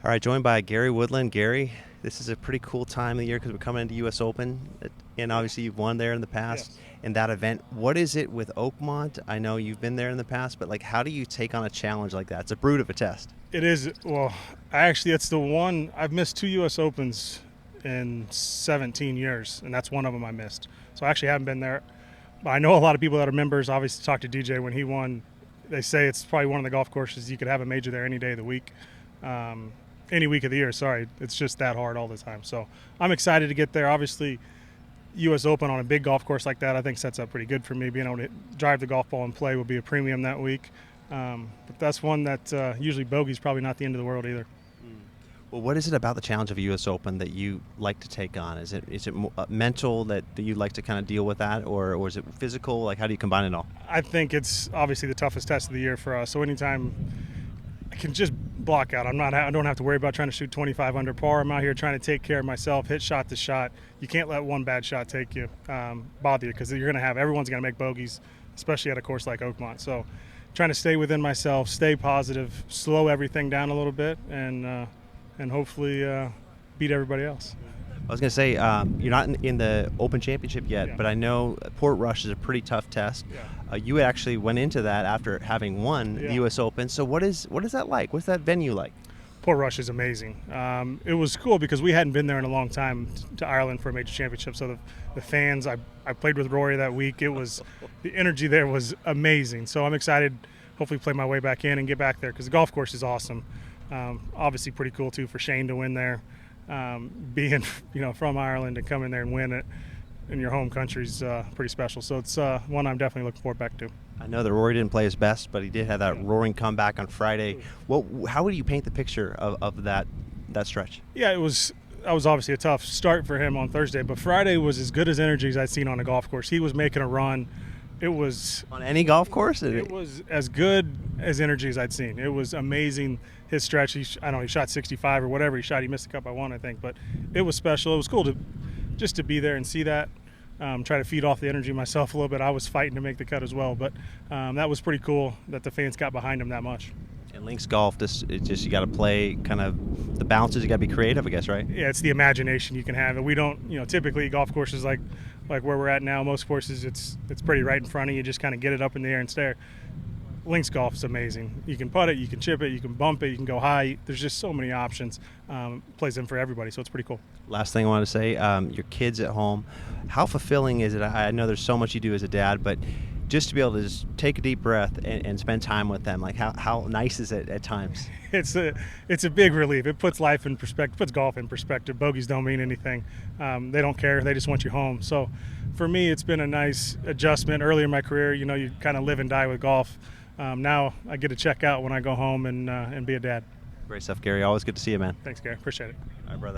All right, joined by Gary Woodland. Gary, this is a pretty cool time of the year because we're coming into U.S. Open, and obviously you've won there in the past Yes. in that event. What is it with Oakmont? I know you've been there in the past, but how do you take on a challenge like that? It's a brute of a test. It is. Well, it's the one I've missed two U.S. Opens in 17 years, and that's one of them I missed. So I actually haven't been there. But I know a lot of people that are members. Obviously, talked to DJ when he won. They say it's probably one of the golf courses you could have a major there any day of the week, any week of the year. Sorry, it's just that hard all the time. So I'm excited to get there. Obviously, U.S. Open on a big golf course like that, I think sets up pretty good for me. Being able to drive the golf ball and play will be a premium that week. But that's one that usually bogey's probably not the end of the world either. Well, what is it about the challenge of a U.S. Open that you like to take on? Is it mental that you like to kind of deal with that, or is it physical? How do you combine it all? I think it's obviously the toughest test of the year for us. So anytime I can just block out, I don't have to worry about trying to shoot 25 under par. I'm out here trying to take care of myself, hit shot to shot. You can't let one bad shot take you, bother you, because everyone's going to make bogeys, especially at a course like Oakmont. So trying to stay within myself, stay positive, slow everything down a little bit, and hopefully beat everybody else. I was going to say, you're not in the Open Championship yet, Yeah. but I know Portrush is a pretty tough test. Yeah. You actually went into that after having won the Yeah. U.S. Open. So what is that like? What's that venue like? Portrush is amazing. It was cool because we hadn't been there in a long time to Ireland for a major championship. So the fans, I played with Rory that week. The energy there was amazing. So I'm excited, hopefully play my way back in and get back there because the golf course is awesome. Obviously pretty cool too for Shane to win there. Being from Ireland and come in there and win it in your home country is pretty special. So it's one I'm definitely looking forward back to. I know that Rory didn't play his best, but he did have that roaring comeback on Friday. How would you paint the picture of that stretch? Yeah, that was obviously a tough start for him on Thursday, but Friday was as good as energy as I'd seen on a golf course. He was making a run. It was On any golf course? It was as good as energy as I'd seen. It was amazing. His stretch, he shot 65 or whatever he shot. He missed a cut by one, I think, but it was special. It was cool to be there and see that. Try to feed off the energy myself a little bit. I was fighting to make the cut as well, but that was pretty cool that the fans got behind him that much. And Lynx Golf, you got to play kind of the bounces. You got to be creative, I guess, right? Yeah, it's the imagination you can have, and we don't. Typically golf courses like where we're at now, most courses it's pretty right in front of you. Just kind of get it up in the air and stare. Lynx Golf is amazing. You can putt it, you can chip it, you can bump it, you can go high. There's just so many options. Plays in for everybody, so it's pretty cool. Last thing I want to say, your kids at home, how fulfilling is it? I know there's so much you do as a dad, but just to be able to just take a deep breath and spend time with them, how nice is it at times? It's a big relief. It puts life in perspective, puts golf in perspective. Bogeys don't mean anything. They don't care. They just want you home. So for me, it's been a nice adjustment. Earlier in my career, you kind of live and die with golf. Now I get to check out when I go home and be a dad. Great stuff, Gary. Always good to see you, man. Thanks, Garrett. Appreciate it. All right, brother.